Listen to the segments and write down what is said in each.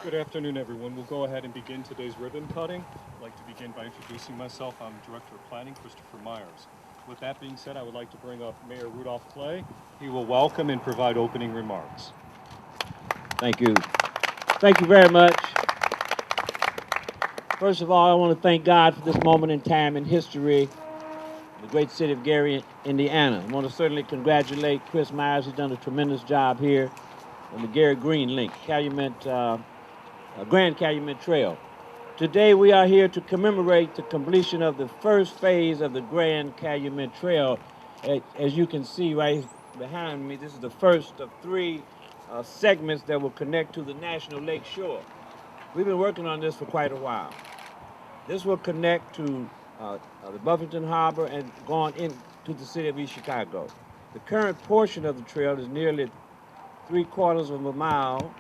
Good afternoon, everyone. We'll go ahead and begin today's ribbon cutting. I'd like to begin by introducing myself. I'm Director of Planning, Christopher Myers. With that being said, I would like to bring up Mayor Rudolph Clay. He will welcome and provide opening remarks. Thank you. Thank you very much. First of all, I want to thank God for this moment in time in history in the great city of Gary, Indiana. I want to certainly congratulate Chris Myers. He's done a tremendous job here on the Gary Green Link, Grand Calumet Trail. Today we are here to commemorate the completion of the first phase of the Grand Calumet Trail. As you can see right behind me, this is the first of three segments that will connect to the National Lake Shore. We've been working on this for quite a while. This will connect to the Buffington Harbor and going into the city of East Chicago. The current portion of the trail is nearly 3/4 of a mile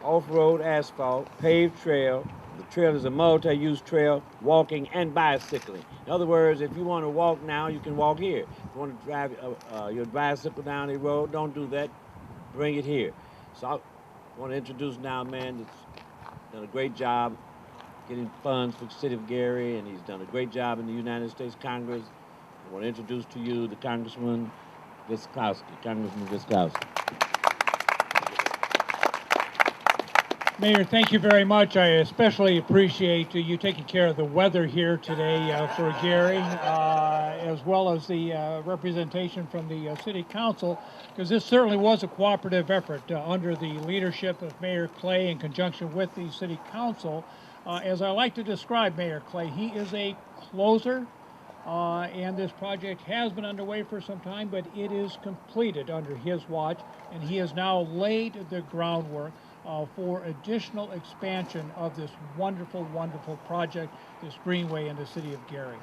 off-road asphalt, paved trail. The trail is a multi-use trail, walking and bicycling. In other words, if you want to walk now, you can walk here. If you want to drive your bicycle down the road, don't do that. Bring it here. So I want to introduce now a man that's done a great job getting funds for the city of Gary, and he's done a great job in the United States Congress. I want to introduce to you the Congressman Wiskowski. Mayor, thank you very much. I especially appreciate you taking care of the weather here today for Gary, as well as the representation from the City Council, because this certainly was a cooperative effort under the leadership of Mayor Clay in conjunction with the City Council. As I like to describe Mayor Clay, he is a closer, and this project has been underway for some time, but it is completed under his watch, and he has now laid the groundwork for additional expansion of this wonderful, wonderful project, this greenway in the city of Gary.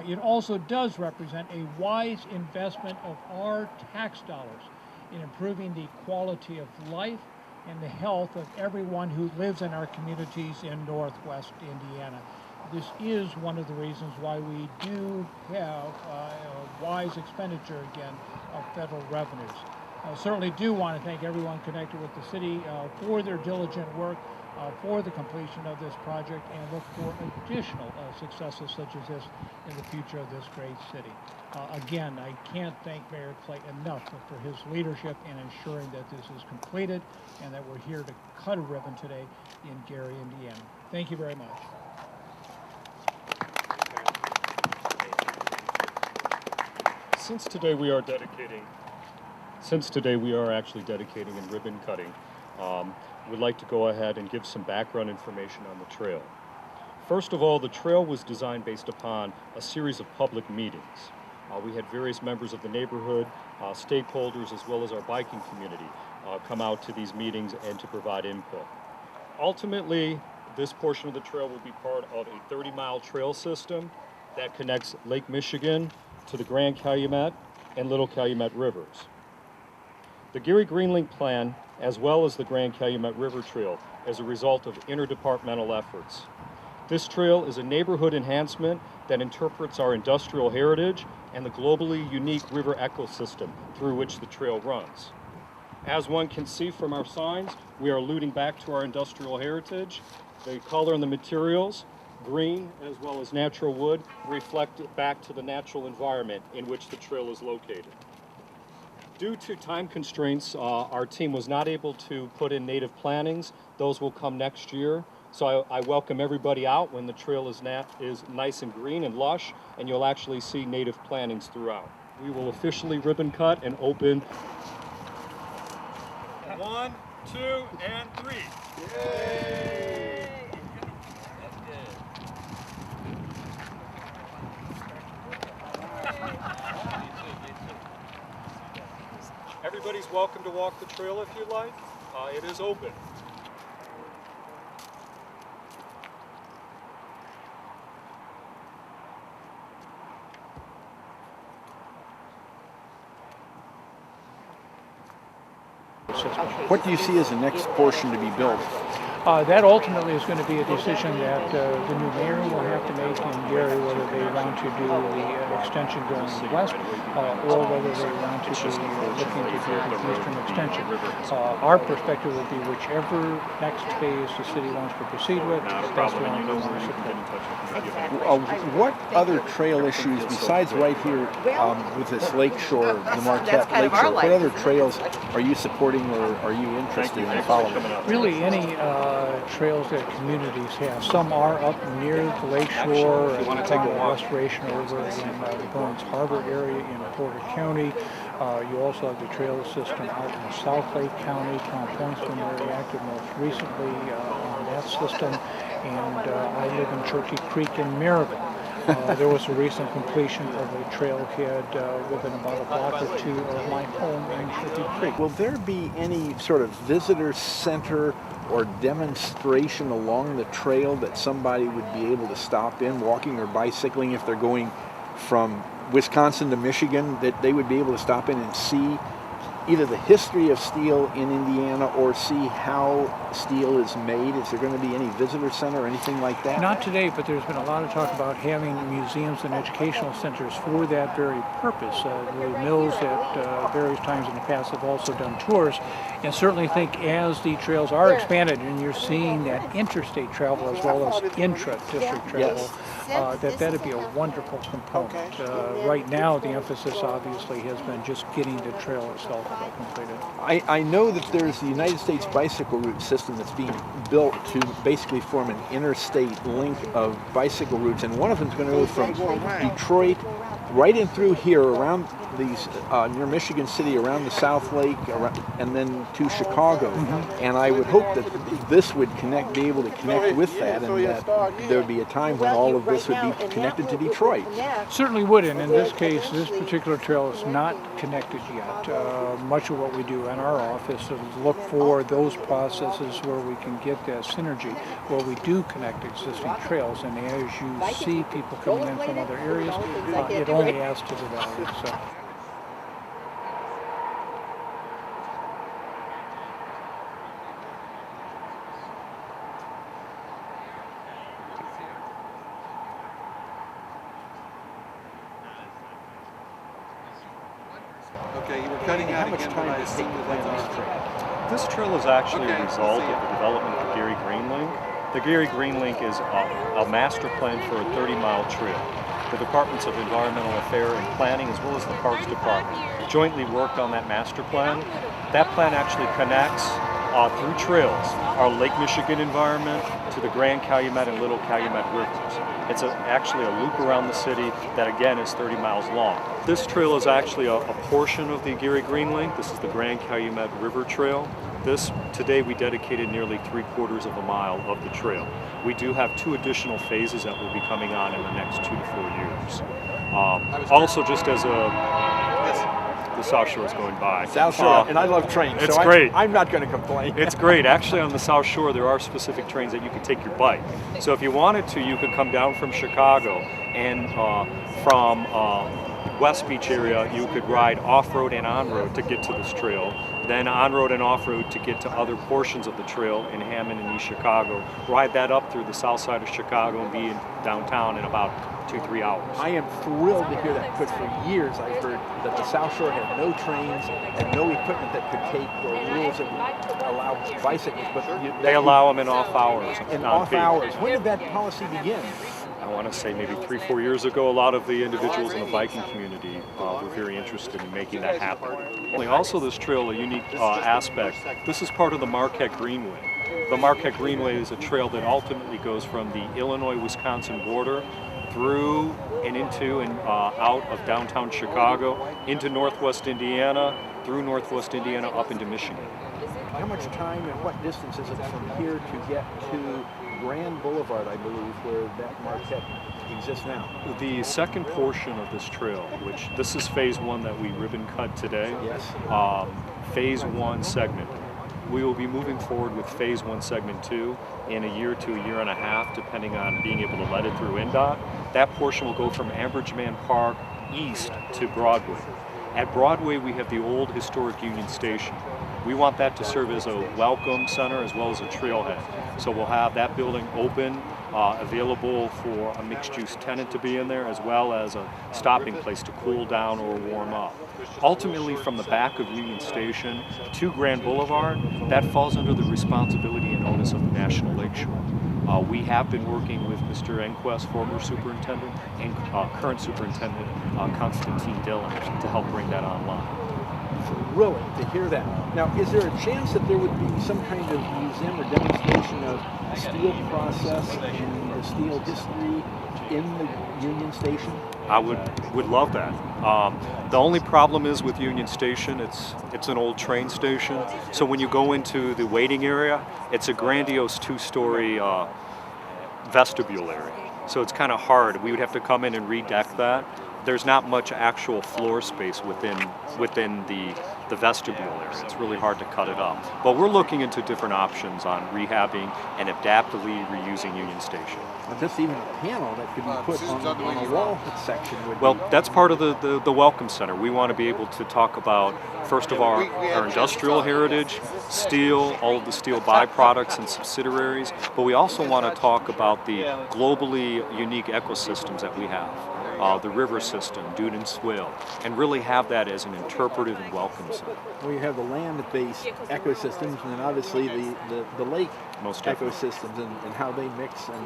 It also does represent a wise investment of our tax dollars in improving the quality of life and the health of everyone who lives in our communities in Northwest Indiana. This is one of the reasons why we do have a wise expenditure again of federal revenues. I certainly do want to thank everyone connected with the city for their diligent work for the completion of this project, and look for additional successes such as this in the future of this great city. Again, I can't thank Mayor Clay enough for his leadership in ensuring that this is completed and that we're here to cut a ribbon today in Gary, Indiana. Thank you very much. Since today we are actually dedicating and ribbon cutting, we'd like to go ahead and give some background information on the trail. First of all, the trail was designed based upon a series of public meetings. We had various members of the neighborhood, stakeholders, as well as our biking community come out to these meetings and to provide input. Ultimately, this portion of the trail will be part of a 30-mile trail system that connects Lake Michigan to the Grand Calumet and Little Calumet rivers. The Gary Green Link Plan, as well as the Grand Calumet River Trail, as a result of interdepartmental efforts. This trail is a neighborhood enhancement that interprets our industrial heritage and the globally unique river ecosystem through which the trail runs. As one can see from our signs, we are alluding back to our industrial heritage. The color and the materials, green as well as natural wood, reflect back to the natural environment in which the trail is located. Due to time constraints, our team was not able to put in native plantings. Those will come next year. So I welcome everybody out when the trail is nice and green and lush, and you'll actually see native plantings throughout. We will officially ribbon cut and open. 1, 2, and 3. Yay! That's good. Everybody's welcome to walk the trail if you'd like. It is open. What do you see as the next portion to be built? That ultimately is going to be a decision that the new mayor will have to make in Gary, whether they want to do the extension going west or whether they want to be looking to do the eastern extension. Our perspective would be whichever next phase the city wants to proceed with, that's the one we want to support. What other trail issues besides right here with this lake shore, the Marquette Lake Shore, what other trails are you supporting or are you interested in following? Really any trails that communities have. Some are up near the lake shore, along the Restoration over in the Burns Harbor area in Porter County. You also have the trail system out in South Lake County. Crown Point's been very active most recently on that system. And I live in Cherokee Creek in Maryville. There was a recent completion of a trailhead within about a block or two of my home in Cherokee Creek. Will there be any sort of visitor center or demonstration along the trail that somebody would be able to stop in, walking or bicycling, if they're going from Wisconsin to Michigan, that they would be able to stop in and see either the history of steel in Indiana or see how steel is made? Is there going to be any visitor center or anything like that? Not today, but there's been a lot of talk about having museums and educational centers for that very purpose. The mills at various times in the past have also done tours, and certainly think as the trails are expanded and you're seeing that interstate travel as well as intra-district travel, that'd be a wonderful component. Right now, the emphasis obviously has been just getting the trail itself completed. I know that there's the United States bicycle route system that's being built to basically form an interstate link of bicycle routes, and one of them's going to go from Detroit right in through here around these near Michigan City, around the South Lake, and then to Chicago. And I would hope that this would be able to connect with that, and that there would be a time when all of this would be connected to Detroit. Certainly would, and in this case, this particular trail is not connected yet. Much of what we do in our office is look for those processes where we can get that synergy, where we do connect existing trails, and as you see people coming in from other areas, it only adds to the value. So. Okay, you were cutting out again. This trail is actually a result of the development of the Gary Green Link. The Gary Green Link is a master plan for a 30-mile trail. The Departments of Environmental Affairs and Planning, as well as the Parks Department, jointly worked on that master plan. That plan actually connects through trails our Lake Michigan environment to the Grand Calumet and Little Calumet rivers. It's actually a loop around the city that again is 30 miles long. This trail is actually a portion of the Gary Green Link. This is the Grand Calumet River Trail. Today we dedicated nearly 3/4 of a mile of the trail. We do have 2 additional phases that will be coming on in the next 2 to 4 years. Also, just as the South Shore is going by. South Shore, and I love trains. It's so great. I'm not going to complain. It's great. Actually, on the South Shore, there are specific trains that you can take your bike. So if you wanted to, you could come down from Chicago, and from West Beach area, you could ride off-road and on-road to get to this trail. Then on-road and off-road to get to other portions of the trail in Hammond and East Chicago. Ride that up through the south side of Chicago and be in downtown in about 2-3 hours. I am thrilled to hear that, because for years I've heard that the South Shore had no trains and no equipment that could take, or rules that would allow bicycles, but They allow them in off hours. in off hours. When did that policy begin? I want to say maybe 3-4 years ago, a lot of the individuals in the biking community were very interested in making that happen. Also, this trail, a unique aspect, this is part of the Marquette Greenway. The Marquette Greenway is a trail that ultimately goes from the Illinois-Wisconsin border through and into and out of downtown Chicago, into northwest Indiana, through northwest Indiana, up into Michigan. How much time and what distance is it from here to get to Grand Boulevard, I believe, where that Marquette exists now? The second portion of this trail, which this is phase 1 that we ribbon cut today. Yes. Phase 1 segment. We will be moving forward with phase 1 segment 2 in a year to a year and a half, depending on being able to let it through NDOT. That portion will go from Ambridge-Man Park east to Broadway. At Broadway, we have the old historic Union Station. We want that to serve as a welcome center as well as a trailhead. So we'll have that building open, available for a mixed-use tenant to be in there, as well as a stopping place to cool down or warm up. Ultimately, from the back of Union Station to Grand Boulevard, that falls under the responsibility and onus of the National Lakeshore. We have been working with Mr. Enquist, former superintendent, and current superintendent, Constantine Dillon, to help bring that online. Thrilling to hear that. Now, is there a chance that there would be some kind of museum or demonstration of steel process and the steel history in the Union Station? I would love that. The only problem is with Union Station, it's an old train station. So when you go into the waiting area, it's a grandiose two-story vestibule area. So it's kind of hard. We would have to come in and redeck that. There's not much actual floor space within the vestibule area. It's really hard to cut it up. But we're looking into different options on rehabbing and adaptively reusing Union Station. Or just even a panel that could be put on a wall section would Well, be... that's part of the Welcome Center. We want to be able to talk about, first of all, our industrial heritage, steel, all of the steel byproducts and subsidiaries, but we also want to talk about the globally unique ecosystems that we have. The river system, dune and swill, and really have that as an interpretive and welcome center. Well, you have the land-based ecosystems and then obviously the lake Most definitely. ecosystems and how they mix and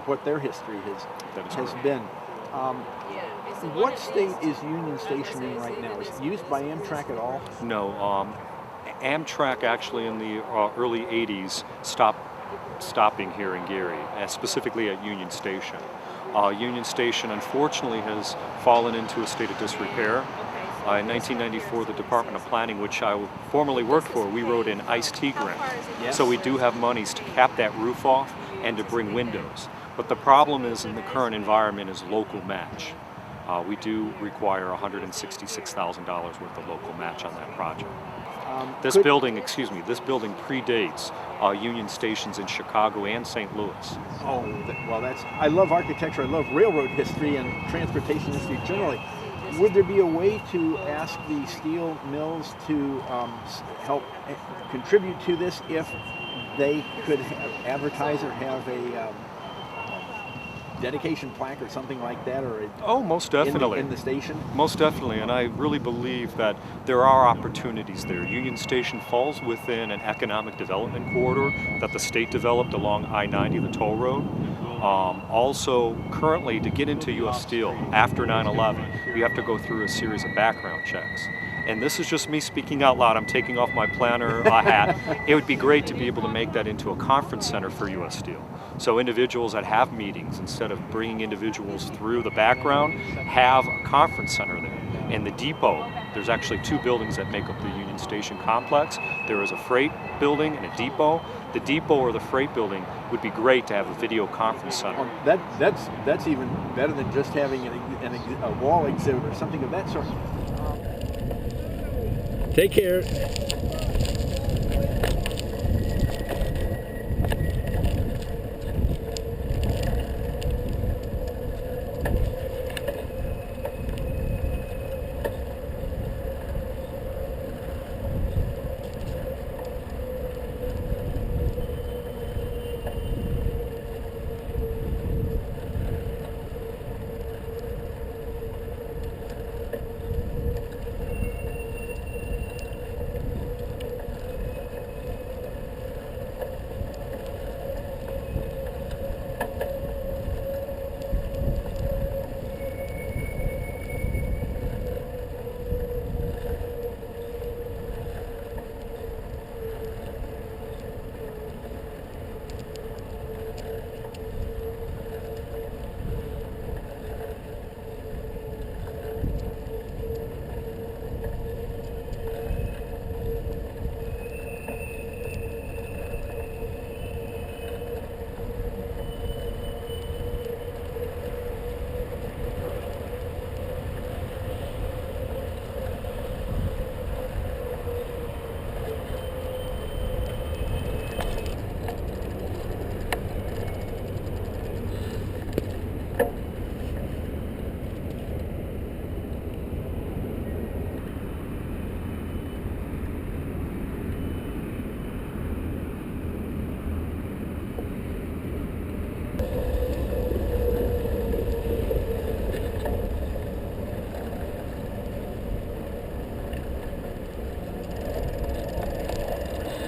what their history That is has correct. been. What state is Union Station in right now? Is it used by Amtrak at all? No, Amtrak actually in the early 80s stopping here in Gary, specifically at Union Station. Union Station unfortunately has fallen into a state of disrepair. In 1994, the Department of Planning, which I formerly worked for, we wrote in iced tea grant. Yes. So we do have monies to cap that roof off and to bring windows. But the problem is in the current environment is local match. We do require $166,000 worth of local match on that project. This building predates Union Stations in Chicago and St. Louis. Oh, well, I love architecture, I love railroad history and transportation history generally. Would there be a way to ask the steel mills to help contribute to this if they could advertise or have a dedication plaque or something like that, or Most definitely. in the station? Most definitely, and I really believe that there are opportunities there. Union Station falls within an economic development corridor that the state developed along I-90, the toll road. Also, currently, to get into U.S. Steel after 9/11, you have to go through a series of background checks. And this is just me speaking out loud. I'm taking off my planner hat. It would be great to be able to make that into a conference center for U.S. Steel. So individuals that have meetings, instead of bringing individuals through the background, have a conference center there. And the depot, there's actually two buildings that make up the Union Station complex. There is a freight building and a depot. The depot or the freight building would be great to have a video conference center. That's even better than just having a wall exhibit or something of that sort. Take care.